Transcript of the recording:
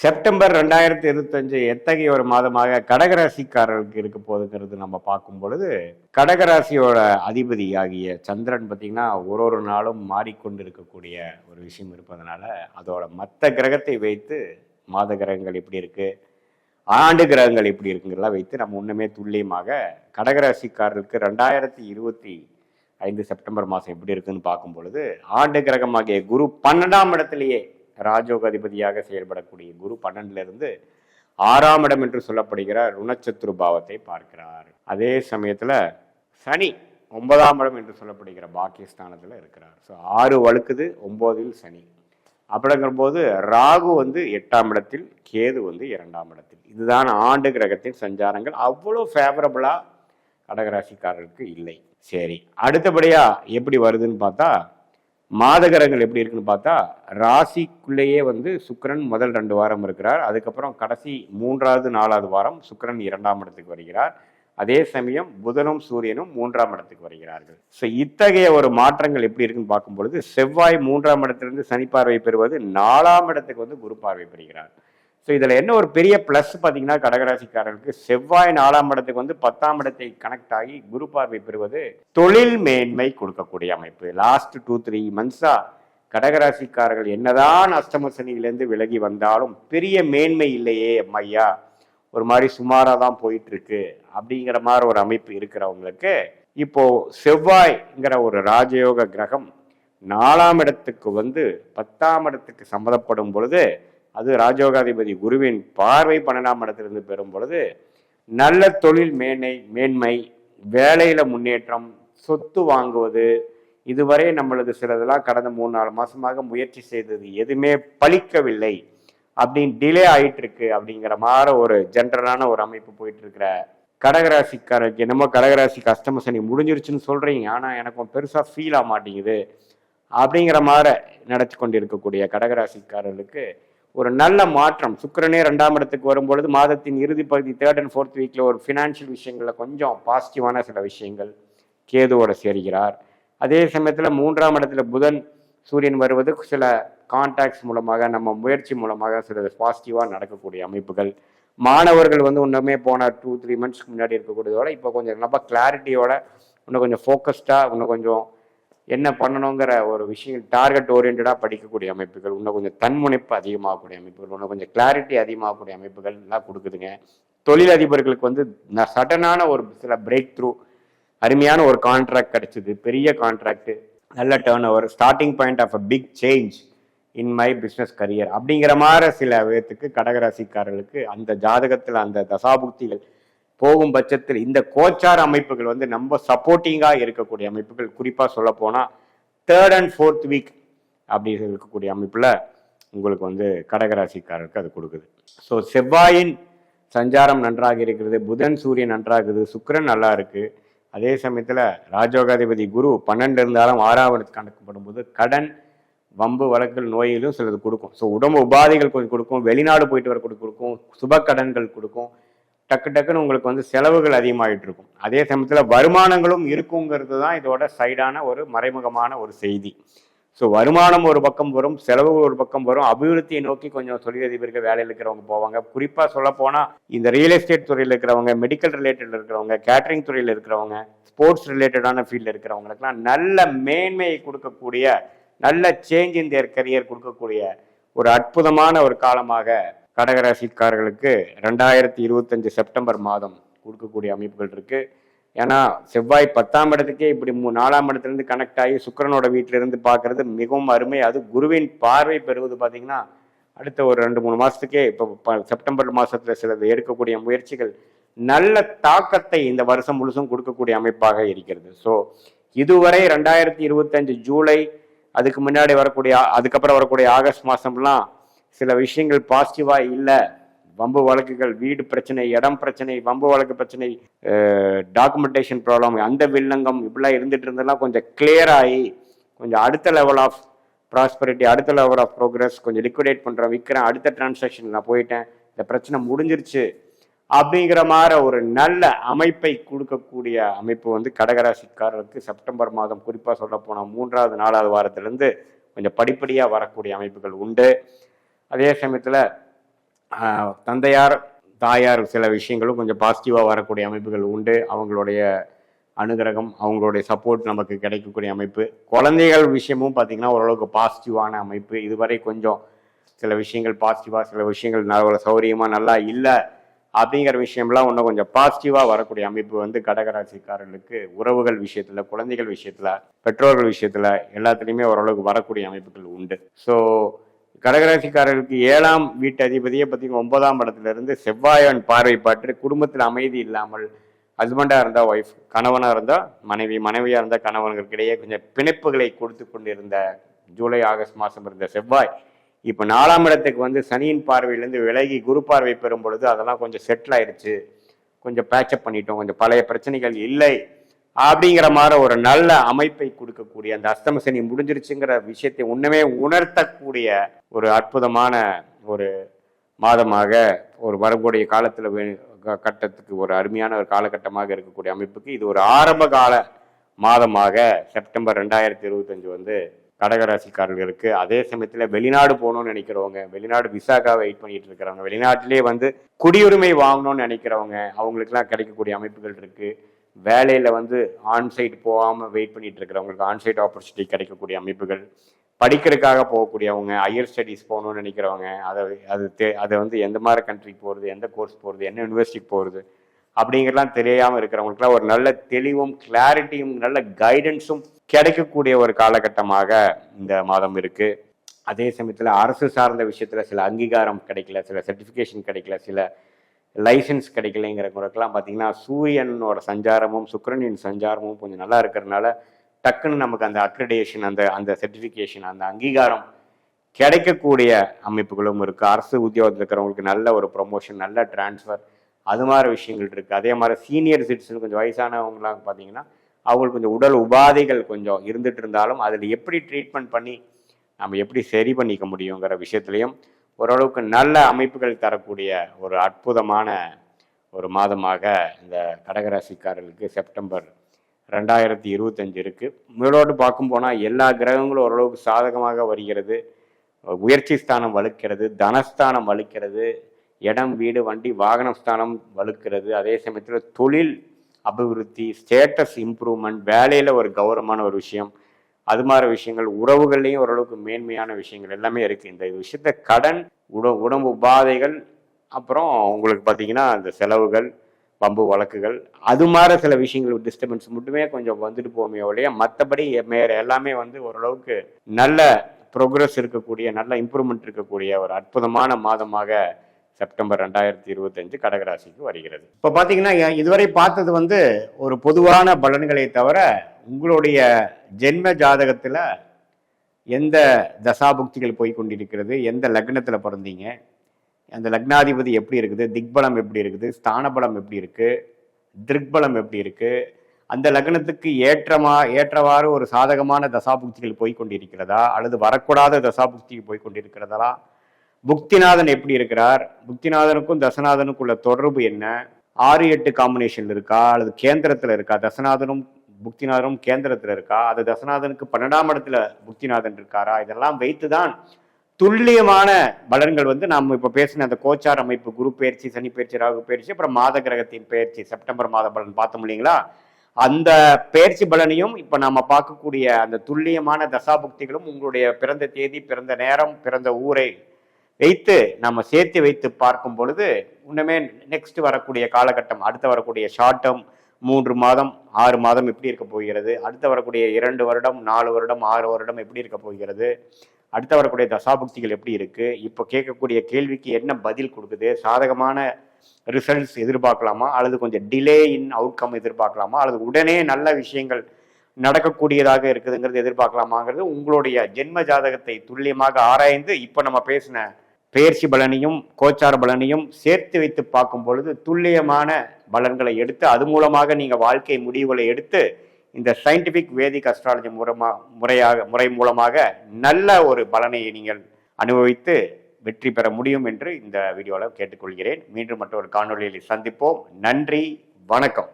September 2025 எத்தகைய ஒரு மாதமாக கடகராசிக்காரர்களுக்கு இருக்க போகுதுங்கிறது நம்ம பார்க்கும் பொழுது, கடகராசியோட அதிபதி ஆகிய சந்திரன் பார்த்தீங்கன்னா, ஒரு நாளும் மாறிக்கொண்டு இருக்கக்கூடிய ஒரு விஷயம் இருப்பதனால, அதோட மற்ற கிரகத்தை வைத்து மாத கிரகங்கள் எப்படி இருக்கு, ஆண்டு கிரகங்கள் எப்படி இருக்குங்கிறதெல்லாம் வைத்து நம்ம இன்னுமே துல்லியமாக கடகராசிக்காரர்களுக்கு 2025 செப்டம்பர் மாதம் எப்படி இருக்குன்னு பார்க்கும் பொழுது, ஆண்டு கிரகமாகிய குரு 12ஆம் இடத்திலேயே ராஜோக அதிபதியாக செயல்படக்கூடிய குரு 12ல இருந்து 6ஆம் இடம் என்று சொல்லப்படுகிற ருணச்சத்துரு பாவத்தை பார்க்கிறார். அதே சமயத்துல சனி 9ஆம் இடம் என்று சொல்லப்படுகிற பாக்கியஸ்தானத்துல இருக்கிறார். ஸோ 6 வழுக்குது, 9ல் சனி. அப்படிங்கிற போது ராகு 8ஆம் இடத்தில், கேது 2ஆம் இடத்தில். இதுதான் ஆண்டு கிரகத்தின் சஞ்சாரங்கள். அவ்வளோ ஃபேவரபிளா கடகராசிக்காரருக்கு இல்லை. சரி, அடுத்தபடியா எப்படி வருதுன்னு பார்த்தா, மாதகரங்கள் எப்படி இருக்குன்னு பார்த்தா, ராசிக்குள்ளேயே சுக்கிரன் முதல் 2 வாரம் இருக்கிறார். அதுக்கப்புறம் கடைசி 3வது 4வது வாரம் சுக்கிரன் 2ஆம் இடத்துக்கு வருகிறார். அதே சமயம் புதனும் சூரியனும் 3ஆம் இடத்துக்கு வருகிறார்கள். ஸோ இத்தகைய ஒரு மாற்றங்கள் எப்படி இருக்குன்னு பார்க்கும் பொழுது, செவ்வாய் 3ஆம் இடத்திலிருந்து சனி பார்வை பெறுவது 4ஆம் இடத்துக்கு குரு பார்வை பெறுகிறார். ஸோ இதில் என்ன ஒரு பெரிய ப்ளஸ் பார்த்தீங்கன்னா, கடகராசிக்காரர்களுக்கு செவ்வாய் 4ஆம் இடத்துக்கு 10ஆம் இடத்தை கனெக்ட் ஆகி குரு பார்வை பெறுவது தொழில் மேன்மை கொடுக்கக்கூடிய அமைப்பு. லாஸ்ட் 2-3 மந்த்ஸா கடகராசிக்காரர்கள் என்னதான் அஷ்டம சனியிலேருந்து விலகி வந்தாலும் பெரிய மேன்மை இல்லையே அம்மையா, ஒரு மாதிரி சுமாராக தான் போயிட்டு இருக்கு அப்படிங்கிற மாதிரி ஒரு அமைப்பு இருக்கிறவங்களுக்கு இப்போ செவ்வாய்ங்கிற ஒரு ராஜயோக கிரகம் 4ஆம் இடத்துக்கு 10ஆம் இடத்துக்கு சம்மதப்படும் பொழுது, அது ராஜயோகாதிபதி குருவின் பார்வை 12ஆம் இடத்திலிருந்து பெறும் பொழுது நல்ல தொழில் மேன்மை, வேலையில முன்னேற்றம், சொத்து வாங்குவது, இதுவரை நம்மளது சிலதெல்லாம் கடந்த 3-4 மாசமாக முயற்சி செய்தது எதுவுமே பலிக்கவில்லை அப்படின்னு டிலே ஆயிட்டு இருக்கு அப்படிங்கிற மாதிரி ஒரு ஜென்ரலான ஒரு அமைப்பு போயிட்டு இருக்கிற கடகராசிக்காரருக்கு, என்னமோ கடகராசிக்கு அஷ்டம சனி முடிஞ்சிருச்சுன்னு சொல்றீங்க, ஆனா எனக்கு பெருசா ஃபீல் ஆக மாட்டேங்குது அப்படிங்கிற மாதிரி நடத்தி கொண்டு இருக்கக்கூடிய கடகராசிக்காரர்களுக்கு ஒரு நல்ல மாற்றம். சுக்கிரனே 2ஆம் இடத்துக்கு வரும்பொழுது மாதத்தின் இறுதி பகுதி 3rd and 4th வீக்ல ஒரு ஃபினான்ஷியல் விஷயங்கள்ல கொஞ்சம் பாசிட்டிவான சில விஷயங்கள் கேதுவோட சேர்கிறார். அதே சமயத்துல 3ஆம் இடத்துல புதன் சூரியன் வருவது சில கான்டாக்ட்ஸ் மூலமாக, நம்ம முயற்சி மூலமாக சில பாசிட்டிவா நடக்கக்கூடிய அமைப்புகள். மாணவர்கள் இன்னுமே போன 2-3 மந்த்ஸ்க்கு முன்னாடி இருக்கக்கூடியதோட இப்போ கொஞ்சம் ரொம்ப கிளாரிட்டியோட, இன்னும் கொஞ்சம் ஃபோக்கஸ்டா, இன்னும் கொஞ்சம் என்ன பண்ணணுங்கிற ஒரு விஷயம் டார்கெட் ஓரியன்டாக படிக்கக்கூடிய அமைப்புகள், இன்னும் கொஞ்சம் தன்முனைப்பு அதிகமாகக்கூடிய அமைப்புகள், இன்னும் கொஞ்சம் கிளாரிட்டி அதிகமாகக்கூடிய அமைப்புகள் எல்லாம் கொடுக்குதுங்க. தொழிலதிபர்களுக்கு சடனான ஒரு சில பிரேக் த்ரூ, அருமையான ஒரு கான்ட்ராக்ட் கிடைச்சிது, பெரிய கான்ட்ராக்ட், நல்ல turn over, starting point of a big change in my business career அப்படிங்கிற மாதிரி சில விதத்துக்கு கடகராசிக்காரர்களுக்கு அந்த ஜாதகத்தில் அந்த தசாபுக்திகள் போகும் பட்சத்தில் இந்த கோச்சார அமைப்புகள் நம்ம சப்போர்ட்டிங்கா இருக்கக்கூடிய அமைப்புகள். குறிப்பா சொல்ல போனா 3rd and 4th வீக் அப்படி இருக்கக்கூடிய அமைப்புல உங்களுக்கு கடகராசிக்காரருக்கு அது கொடுக்குது. ஸோ செவ்வாயின் சஞ்சாரம் நன்றாக இருக்கிறது, புதன் சூரியன் நன்றாக இருக்குது, சுக்கிரன் நல்லா இருக்கு. அதே சமயத்துல ராஜயோகாதிபதி குரு 12 இருந்தாலும் 6ஆம் இடத்துக்கு கணக்கப்படும் போது கடன், வம்பு வழக்குகள், நோய்களும் சிலது கொடுக்கும். ஸோ உடம்பு உபாதைகள் கொஞ்சம் கொடுக்கும், வெளிநாடு போயிட்டு வர கொடுக்கும், சுப கடன்கள் கொடுக்கும், டக்குன்னு உங்களுக்கு செலவுகள் அதிகமாகிட்டு இருக்கும். அதே சமயத்தில் வருமானங்களும் இருக்குங்கிறது தான் இதோட சைடான ஒரு மறைமுகமான ஒரு செய்தி. ஸோ வருமானம் ஒரு பக்கம் வரும், செலவுகள் ஒரு பக்கம் வரும். அபிவிருத்தியை நோக்கி கொஞ்சம் தொழிலதிபர்கள் வேலையில் இருக்கிறவங்க போவாங்க. குறிப்பாக சொல்ல போனால் இந்த ரியல் எஸ்டேட் துறையில் இருக்கிறவங்க, மெடிக்கல் ரிலேட்டட் இருக்கிறவங்க, கேட்டரிங் துறையில் இருக்கிறவங்க, ஸ்போர்ட்ஸ் ரிலேட்டடான ஃபீல்டில் இருக்கிறவங்களுக்குலாம் நல்ல மேன்மையை கொடுக்கக்கூடிய, நல்ல சேஞ்ச் இன் தேர் கரியர் கொடுக்கக்கூடிய ஒரு அற்புதமான ஒரு காலமாக கடகராசிக்காரர்களுக்கு 2025 செப்டம்பர் மாதம் கொடுக்கக்கூடிய அமைப்புகள் இருக்கு. ஏன்னா செவ்வாய் 10ஆம் இடத்துக்கே இப்படி 4ஆம் இடத்துலேருந்து கனெக்ட் ஆகி சுக்கிரனோட வீட்டிலிருந்து பார்க்கறது மிகவும் அருமை. அது குருவின் பார்வை பெறுவது பார்த்தீங்கன்னா அடுத்த ஒரு 2-3 மாதத்துக்கே, இப்போ செப்டம்பர் மாதத்தில் சிலது எடுக்கக்கூடிய முயற்சிகள் நல்ல தாக்கத்தை இந்த வருஷம் முழுசும் கொடுக்கக்கூடிய அமைப்பாக இருக்கிறது. ஸோ இதுவரை 2025 ஜூலை, அதுக்கு முன்னாடி அதுக்கப்புறம் வரக்கூடிய ஆகஸ்ட் மாதம்லாம் சில விஷயங்கள் பாசிட்டிவா இல்லை. வம்பு வழக்குகள், வீடு பிரச்சனை, இடம் பிரச்சனை, வம்பு வழக்கு பிரச்சனை, டாக்குமெண்டேஷன் ப்ராப்ளம், அந்த வில்லங்கம் இப்படிலாம் இருந்துட்டு இருந்தெல்லாம் கொஞ்சம் கிளியர் ஆகி கொஞ்சம் அடுத்த லெவல் ஆஃப் ப்ராஸ்பரிட்டி, அடுத்த லெவல் ஆஃப் ப்ரோக்ரஸ், கொஞ்சம் லிக்விடேட் பண்ணுறேன், விற்கிறேன், அடுத்த டிரான்சாக்ஷன் நான் போயிட்டேன், இந்த பிரச்சனை முடிஞ்சிருச்சு அப்படிங்கிற மாதிரி ஒரு நல்ல அமைப்பை கொடுக்கக்கூடிய அமைப்பு கடகராசிக்காரருக்கு செப்டம்பர் மாதம், குறிப்பாக சொல்ல போனால் 3வது 4வது வாரத்திலிருந்து கொஞ்சம் படிப்படியாக வரக்கூடிய அமைப்புகள் உண்டு. அதே சமயத்தில் தந்தையார் தாயார் சில விஷயங்களும் கொஞ்சம் பாசிட்டிவாக வரக்கூடிய அமைப்புகள் உண்டு. அவங்களுடைய அனுகிரகம், அவங்களுடைய சப்போர்ட் நமக்கு கிடைக்கக்கூடிய அமைப்பு. குழந்தைகள் விஷயமும் பார்த்தீங்கன்னா ஓரளவுக்கு பாசிட்டிவான அமைப்பு. இதுவரை கொஞ்சம் சில விஷயங்கள் பாசிட்டிவாக, சில விஷயங்கள் நல்ல சௌரியமாக நல்லா இல்லை அப்படிங்கிற விஷயம்லாம் இன்னும் கொஞ்சம் பாசிட்டிவாக வரக்கூடிய அமைப்பு வந்து கடகராசிக்காரர்களுக்கு உறவுகள் விஷயத்தில், குழந்தைகள் விஷயத்தில், பெற்றோர்கள் விஷயத்தில் எல்லாத்துலேயுமே ஓரளவுக்கு வரக்கூடிய அமைப்புகள் உண்டு. ஸோ கடகராசிக்காரர்களுக்கு 7ஆம் வீட்டு அதிபதியை பார்த்தீங்கன்னா 9ஆம் இடத்துல இருந்து செவ்வாயன் பார்வை பாற்று குடும்பத்தில் அமைதி இல்லாமல், ஹஸ்பண்டாக இருந்தால் ஒய்ஃப், கணவனாக இருந்தால் மனைவி, மனைவியாக இருந்தால் கணவன்களுக்கிடையே கொஞ்சம் பிணைப்புகளை கொடுத்து கொண்டிருந்த ஜூலை ஆகஸ்ட் மாதம் இருந்த செவ்வாய் இப்போ 4ஆம் இடத்துக்கு வந்து சனியின் பார்வையிலேருந்து விலகி குரு பார்வை பெறும் பொழுது அதெல்லாம் கொஞ்சம் செட்டில் ஆயிடுச்சு, கொஞ்சம் பேச்சப் பண்ணிட்டோம், கொஞ்சம் பழைய பிரச்சனைகள் இல்லை அப்படிங்கிற மாதிரி ஒரு நல்ல அமைப்பை கொடுக்கக்கூடிய, அந்த அஸ்தம சனி முடிஞ்சிருச்சுங்கிற விஷயத்தை உண்மையே உணர்த்தக்கூடிய ஒரு அற்புதமான ஒரு மாதமாக, ஒரு வரக்கூடிய காலத்தில் கட்டத்துக்கு ஒரு அருமையான ஒரு காலகட்டமாக இருக்கக்கூடிய அமைப்புக்கு இது ஒரு ஆரம்ப கால மாதமாக செப்டம்பர் 2025 வந்து கடகராசிக்காரர்களுக்கு. அதே சமயத்தில் வெளிநாடு போகணும்னு நினைக்கிறவங்க, வெளிநாடு விசாக்காக வெயிட் பண்ணிட்டு இருக்கிறவங்க, வெளிநாட்டிலே வந்து குடியுரிமை வாங்கணும்னு நினைக்கிறவங்க, அவங்களுக்குலாம் கிடைக்கக்கூடிய அமைப்புகள் இருக்கு. வேலையில வந்து ஆன்சைட் போகாமல் வெயிட் பண்ணிட்டு இருக்கிறவங்களுக்கு ஆன்சைட் ஆப்பர்ச்சுனிட்டி கிடைக்கக்கூடிய அமைப்புகள், படிக்கிறதுக்காக போகக்கூடியவங்க, ஹையர் ஸ்டடீஸ் போகணும்னு நினைக்கிறவங்க, அதை வந்து எந்த மாதிரி கண்ட்ரிக்கு போகிறது, எந்த கோர்ஸ் போகிறது, என்ன யூனிவர்சிட்டிக்கு போகிறது அப்படிங்கிறலாம் தெரியாமல் இருக்கிறவங்களுக்குலாம் ஒரு நல்ல தெளிவும் கிளாரிட்டியும் நல்ல கைடன்ஸும் கிடைக்கக்கூடிய ஒரு காலகட்டமாக இந்த மாதம் இருக்கு. அதே சமயத்தில் அரசு சார்ந்த விஷயத்தில் சில அங்கீகாரம் கிடைக்கல, சில சர்டிஃபிகேஷன் கிடைக்கல, சில லைசன்ஸ் கிடைக்கலைங்கிறவங்களுக்கெல்லாம் பார்த்தீங்கன்னா சூரியனோட சஞ்சாரமும் சுக்கிரனின் சஞ்சாரமும் கொஞ்சம் நல்லா இருக்கிறதுனால டக்குன்னு நமக்கு அந்த அக்ரிடேஷன், அந்த சர்டிஃபிகேஷன், அந்த அங்கீகாரம் கிடைக்கக்கூடிய அமைப்புகளும் இருக்குது. அரசு உத்தியோகத்தில் இருக்கிறவங்களுக்கு நல்ல ஒரு ப்ரொமோஷன், நல்ல டிரான்ஸ்ஃபர், அது மாதிரி விஷயங்கள் இருக்குது. அதே மாதிரி சீனியர் சிட்டிசன் கொஞ்சம் வயசானவங்களாம் பார்த்தீங்கன்னா அவங்களுக்கு கொஞ்சம் உடல் உபாதைகள் கொஞ்சம் இருந்துட்டு இருந்தாலும் அதில் எப்படி ட்ரீட்மெண்ட் பண்ணி நம்ம எப்படி சரி பண்ணிக்க முடியுங்கிற விஷயத்துலையும் ஓரளவுக்கு நல்ல அமைப்புகள் தரக்கூடிய ஒரு அற்புதமான ஒரு மாதமாக இந்த கடகராசிக்காரர்களுக்கு செப்டம்பர் 2025 இருக்கு. முதலோடு பார்க்கும் போனால் எல்லா கிரகங்களும் ஓரளவுக்கு சாதகமாக வருகிறது. உயர்ச்சி ஸ்தானம் வலுக்கிறது, தனஸ்தானம் வலுக்கிறது, இடம் வீடு வண்டி வாகனம் ஸ்தானம் வலுக்கிறது. அதே சமயத்தில் தொழில் அபிவிருத்தி, ஸ்டேட்டஸ் இம்ப்ரூவ்மெண்ட், வேலையில் ஒரு கௌரவமான ஒரு விஷயம், அது மாதிரி விஷயங்கள், உறவுகள்லையும் ஓரளவுக்கு மேன்மையான விஷயங்கள் எல்லாமே இருக்குது. இந்த விஷயத்த கடன், உடம்பு உபாதைகள், அப்புறம் உங்களுக்கு பார்த்தீங்கன்னா அந்த செலவுகள், பம்பு வழக்குகள், அது மாதிரி சில விஷயங்கள் டிஸ்டர்பன்ஸ் மட்டுமே கொஞ்சம் வந்துட்டு போமே ஒழிய மற்றபடி எல்லாமே வந்து ஓரளவுக்கு நல்ல ப்ரோக்ரஸ் இருக்கக்கூடிய, நல்ல இம்ப்ரூவ்மெண்ட் இருக்கக்கூடிய ஒரு அற்புதமான மாதமாக செப்டம்பர் 2025 கடகராசிக்கு வருகிறது. இப்போ பார்த்தீங்கன்னா இதுவரை பார்த்தது வந்து ஒரு பொதுவான பலன்களை தவிர உங்களுடைய ஜென்ம ஜாதகத்தில் எந்த தசாபுக்திகள் போய் கொண்டிருக்கிறது, எந்த லக்னத்தில் பிறந்தீங்க, அந்த லக்னாதிபதி எப்படி இருக்குது, திக்பலம் எப்படி இருக்குது, ஸ்தானபலம் எப்படி இருக்குது, திருக்பலம் எப்படி இருக்குது, அந்த லக்னத்துக்கு ஏற்றவாறு ஒரு சாதகமான தசாபுக்திகள் போய் கொண்டிருக்கிறதா அல்லது வரக்கூடாத தசாபுக்திக்கு போய் கொண்டிருக்கிறதா, புக்திநாதன் எப்படி இருக்கிறார், புக்திநாதனுக்கும் தசநாதனுக்குள்ள தொடர்பு என்ன, 6-8 காம்பினேஷன் இருக்கா அல்லது கேந்திரத்தில் இருக்கா, தசநாதனும் புக்திநாதனும் கேந்திரத்தில் இருக்கா, அது தசநாதனுக்கு 12ஆம் இடத்துல புக்திநாதன் இருக்காரா, இதெல்லாம் வைத்துதான் துல்லியமான பலன்கள் வந்து நம்ம இப்போ பேசின அந்த கோச்சார் அமைப்பு, குரு பயிற்சி, சனி பயிற்சி, ராகு பயிற்சி, அப்புறம் மாத கிரகத்தின் பயிற்சி, செப்டம்பர் மாத பலன் பார்த்தோம் இல்லைங்களா, அந்த பயிற்சி பலனையும் இப்போ நம்ம பார்க்கக்கூடிய அந்த துல்லியமான தசாபுக்திகளும் உங்களுடைய பிறந்த தேதி, பிறந்த நேரம், பிறந்த ஊரை வைத்து நம்ம சேர்த்து வைத்து பார்க்கும் பொழுது இன்னுமே நெக்ஸ்ட் வரக்கூடிய காலகட்டம், அடுத்து வரக்கூடிய ஷார்ட் டேர்ம் 3 மாதம் 6 மாதம் எப்படி இருக்க போகிறது, அடுத்து வரக்கூடிய 2 வருடம் 4 வருடம் 6 வருடம் எப்படி இருக்க போகிறது, அடுத்து வரக்கூடிய தசாபுக்திகள் எப்படி இருக்கு, இப்போ கேட்கக்கூடிய கேள்விக்கு என்ன பதில் கொடுக்குது, சாதகமான ரிசல்ட்ஸ் எதிர்பார்க்கலாமா அல்லது கொஞ்சம் டிலே இன் அவுட்கம் எதிர்பார்க்கலாமா அல்லது உடனே நல்ல விஷயங்கள் நடக்கக்கூடியதாக இருக்குதுங்கிறது எதிர்பார்க்கலாமாங்கிறது உங்களுடைய ஜென்ம ஜாதகத்தை துல்லியமாக ஆராய்ந்து இப்போ நம்ம பேசின பெயர்ச்சி பலனையும் கோச்சார பலனையும் சேர்த்து வைத்து பார்க்கும் பொழுது துல்லியமான பலன்களை எடுத்து அது மூலமாக நீங்கள் வாழ்க்கை முடிவுகளை எடுத்து இந்த சயின்டிஃபிக் வேதிக் அஸ்ட்ராலஜி முறை மூலமாக நல்ல ஒரு பலனை நீங்கள் அனுபவித்து வெற்றி பெற முடியும் என்று இந்த வீடியோவில் கேட்டுக்கொள்கிறேன். மீண்டும் மற்றொரு காணொலியில் சந்திப்போம். நன்றி, வணக்கம்.